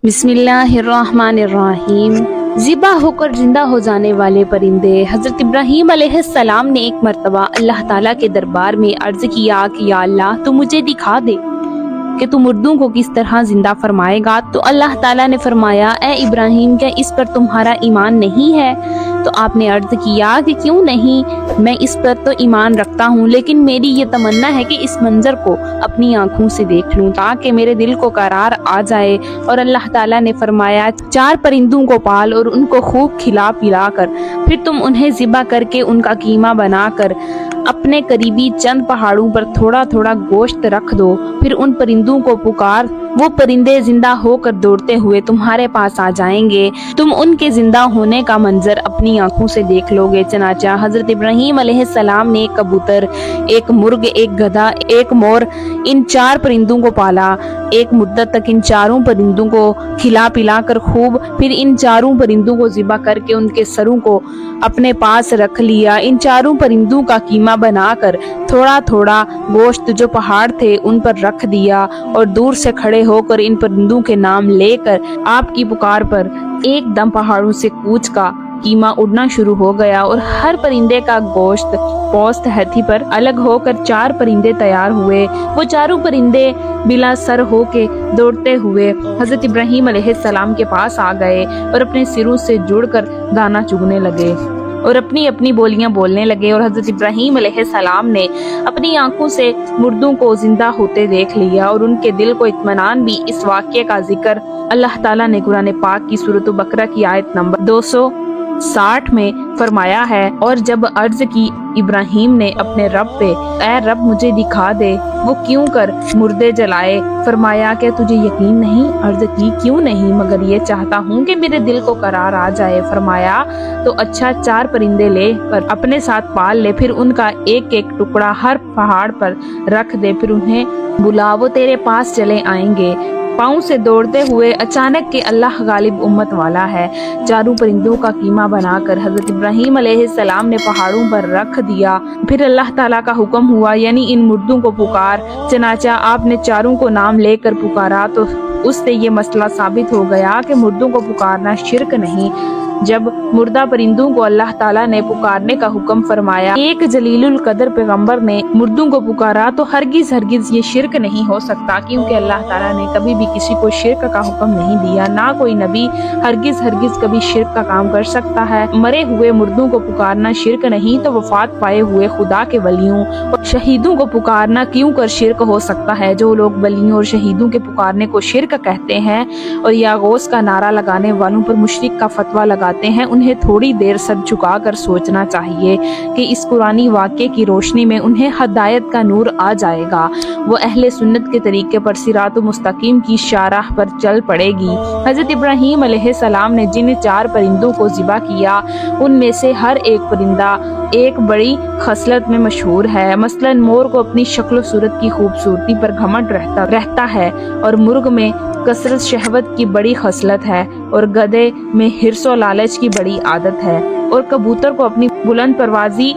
बिस्मिल्लाहिर्रहमानिर्रहीम। ज़िबा होकर जिंदा हो जाने वाले परिंदे। हज़रत इब्राहीम अलैहिस्सलाम ने एक मर्तबा अल्लाह ताला के दरबार में अर्ज किया कि या अल्लाह तू मुझे दिखा दे कि तू मुर्दों को किस तरह जिंदा फरमाएगा। तो अल्लाह ताला ने फरमाया, ए इब्राहीम क्या इस पर तुम्हारा ईमान नहीं है? तो आपने अर्ज किया कि क्यों नहीं, मैं इस पर तो ईमान रखता हूँ, लेकिन मेरी ये तमन्ना है कि इस मंजर को अपनी आंखों से देख लूँ ताकि मेरे दिल को करार आ जाए। और अल्लाह ताला ने फरमाया, 4 परिंदों को पाल और उनको खूब खिला पिला कर फिर तुम उन्हें ज़िबा करके उनका कीमा बनाकर अपने करीबी चंद पहाड़ों पर थोड़ा थोड़ा गोश्त रख दो। फिर उन परिंदों को पुकार, वो परिंदे जिंदा होकर दौड़ते हुए तुम्हारे पास आ जाएंगे। तुम उनके जिंदा होने का मंजर अपनी आंखों से देख लोगे। चनाचा हजरत इब्राहीम अलैहिस्सलाम ने एक कबूतर, एक मुर्ग, एक गधा, एक मोर, इन 4 परिंदों को पाला। एक मुद्दत तक इन 4 परिंदों को खिला पिला कर खूब फिर इन 4 परिंदों को ज़िबा करके उनके सरों को अपने पास रख लिया। इन 4 परिंदों का कीमा बनाकर थोड़ा थोड़ा गोश्त जो पहाड़ थे उन पर रख दिया और दूर से खड़े होकर इन परिंदों के नाम लेकर आपकी पुकार पर एकदम पहाड़ों से कूच का कीमा उड़ना शुरू हो गया और हर परिंदे का गोश्त पोस्त हथी पर अलग होकर 4 परिंदे तैयार हुए। वो 4 परिंदे बिला सर होके दौड़ते हुए हजरत इब्राहीम अलैहिस्सलाम के पास आ गए और अपने सिरों से जुड़कर दाना चुगने लगे और अपनी अपनी बोलियां बोलने लगे। और हजरत इब्राहीम अलैहिस्सलाम ने अपनी आंखों से मुर्दों को जिंदा होते देख लिया और उनके दिल को इत्मीनान भी इस वाक़ये का जिक्र अल्लाह ताला ने कुरान पाक की सूरत बकरा की आयत नंबर 260 में फरमाया है। और जब अर्ज की इब्राहीम ने अपने रब पे, ऐ रब मुझे दिखा दे वो क्यों कर मुर्दे जलाए। फरमाया कि तुझे यकीन नहीं? अर्ज की क्यों नहीं, मगर ये चाहता हूँ कि मेरे दिल को करार आ जाए। फरमाया तो अच्छा 4 परिंदे ले कर अपने साथ पाल ले, फिर उनका एक एक टुकड़ा हर पहाड़ पर रख दे, फिर उन्हें बुला, वो तेरे पास चले आएंगे पाँव से दौड़ते हुए। अचानक के अल्लाह गालिब उम्मत वाला है। 4 परिंदों का कीमा बनाकर हजरत इब्राहीम अलैहिस्सलाम ने पहाड़ों पर रख दिया। फिर अल्लाह ताला का हुक्म हुआ, यानी इन मुर्दों को पुकार। चनाचा आपने 4 को नाम लेकर पुकारा तो उससे ये मसला साबित हो गया कि मुर्दों को पुकारना शिर्क नहीं। जब मुर्दा परिंदों को अल्लाह ताला ने पुकारने का हुक्म फरमाया, एक जलीलुल कदर पैगंबर ने मुर्दों को पुकारा, तो हरगिज हरगिज ये शिर्क नहीं हो सकता, क्योंकि अल्लाह ताला ने कभी भी किसी को शिर्क का हुक्म नहीं दिया। ना कोई नबी हरगिज हरगिज कभी शिर्क का काम कर सकता है। मरे हुए मुर्दों को पुकारना शिर्क नहीं तो वफात पाए हुए खुदा के वलियों और शहीदों को पुकारना क्यों कर शिर्क हो सकता है। जो लोग वलियों और शहीदों के पुकारने को शिर्क कहते हैं और या गौस का नारा लगाने वालों पर मुशरिक का फतवा लगा हैं, उन्हें थोड़ी देर सर झुकाकर सोचना चाहिए कि इस कुरानी वाक़ये की रोशनी में उन्हें हदायत का नूर आ जाएगा। वो अहले सुन्नत के तरीके पर सिरात मुस्तकीम की शाराह पर चल पड़ेगी। हजरत इब्राहीम अलैहिस्सलाम ने जिन 4 परिंदों को ज़िबा किया उनमें से हर एक परिंदा एक बड़ी खसलत में मशहूर है। मसलन मोर को अपनी शक्ल सूरत की खूबसूरती पर घमंड रहता है और मुर्ग में कसरत शहवत की बड़ी खसलत है और गधे में हिर्सो लालच की बड़ी आदत है और कबूतर को अपनी बुलंद परवाजी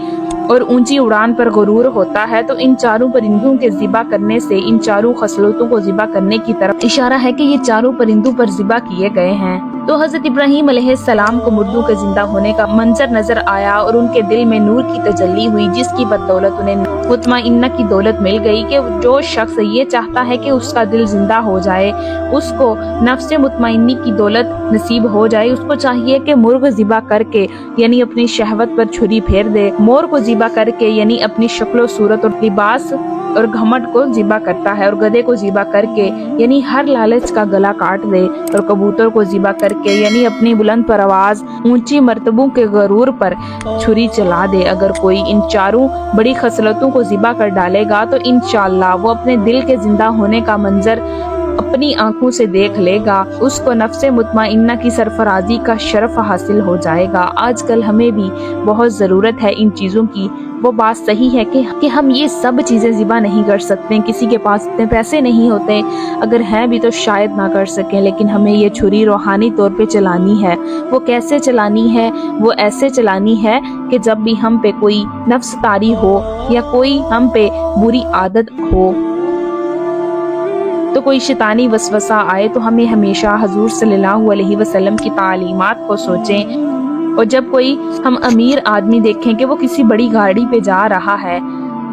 और ऊंची उड़ान पर गुरूर होता है। तो इन 4 परिंदों के ज़िबा करने से इन 4 खसलतों को ज़िबा करने की तरफ इशारा है कि ये 4 परिंदों पर ज़िबा किए गए हैं। तो हजरत इब्राहीम अलैहिस्सलाम को मुर्दों के जिंदा होने का मंजर नजर आया और उनके दिल में नूर की तजल्ली हुई, जिसकी बदौलत उन्हें मुतमइन्ना की दौलत मिल गई कि जो शख्स ये चाहता है कि उसका दिल जिंदा हो जाए, उसको नफ्स मुतमइन्नी की दौलत नसीब हो जाए। उसको चाहिए कि मुर्ग ज़िबा करके यानी अपनी शहवत पर छुरी फेर दे, मोर को ज़िबा करके यानी अपनी शक्ल सूरत और लिबास और घमंड को ज़िबा करता है और गधे को ज़िबा करके यानी हर लालच का गला काट दे और कबूतर को ज़िबा करके यानी अपनी बुलंद परवाज ऊंची मर्तबों के गरूर पर छुरी चला दे। अगर कोई इन 4 बड़ी खसलतों को ज़िबा कर डालेगा तो इंशाअल्लाह वो अपने दिल के जिंदा होने का मंजर अपनी आंखों से देख लेगा। उसको नफ्से मुतमइन्ना की सरफराजी का शर्फ हासिल हो जाएगा। आजकल हमें भी बहुत ज़रूरत है इन चीज़ों की। वो बात सही है कि हम ये सब चीज़ें ज़िबा नहीं कर सकते, किसी के पास इतने पैसे नहीं होते, अगर हैं भी तो शायद ना कर सकें, लेकिन हमें ये छुरी रूहानी तौर पे चलानी है। वो कैसे चलानी है? वो ऐसे चलानी है कि जब भी हम पे कोई नफ्स तारी हो या कोई हम पे बुरी आदत हो تو کوئی شیطانی وسوسہ آئے تو ہمیں ہمیشہ حضور صلی اللہ علیہ وسلم کی تعلیمات کو سوچیں، اور جب کوئی ہم امیر آدمی دیکھیں کہ وہ کسی بڑی گاڑی پہ جا رہا ہے،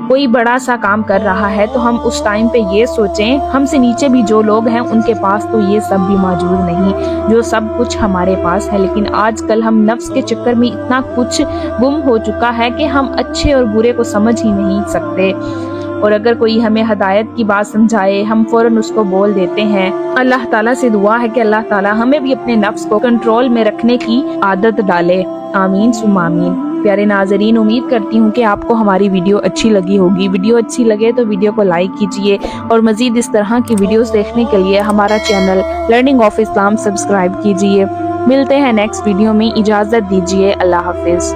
کوئی بڑا سا کام کر رہا ہے، تو ہم اس ٹائم پہ یہ سوچیں ہم سے نیچے بھی جو لوگ ہیں ان کے پاس تو یہ سب بھی موجود نہیں جو سب کچھ ہمارے پاس ہے، لیکن آج کل ہم نفس کے چکر میں اتنا کچھ گم ہو چکا ہے کہ ہم اچھے اور برے کو سمجھ ہی نہیں سکتے، اور اگر کوئی ہمیں ہدایت کی بات سمجھائے ہم فوراً اس کو بول دیتے ہیں۔ اللہ تعالیٰ سے دعا ہے کہ اللہ تعالیٰ ہمیں بھی اپنے نفس کو کنٹرول میں رکھنے کی عادت ڈالے، آمین ثم آمین۔ پیارے ناظرین، امید کرتی ہوں کہ آپ کو ہماری ویڈیو اچھی لگی ہوگی۔ ویڈیو اچھی لگے تو ویڈیو کو لائک کیجئے، اور مزید اس طرح کی ویڈیوز دیکھنے کے لیے ہمارا channel learning of Islam subscribe کیجئے۔ ملتے ہیں نیکسٹ ویڈیو میں، اجازت دیجئے، اللہ حافظ۔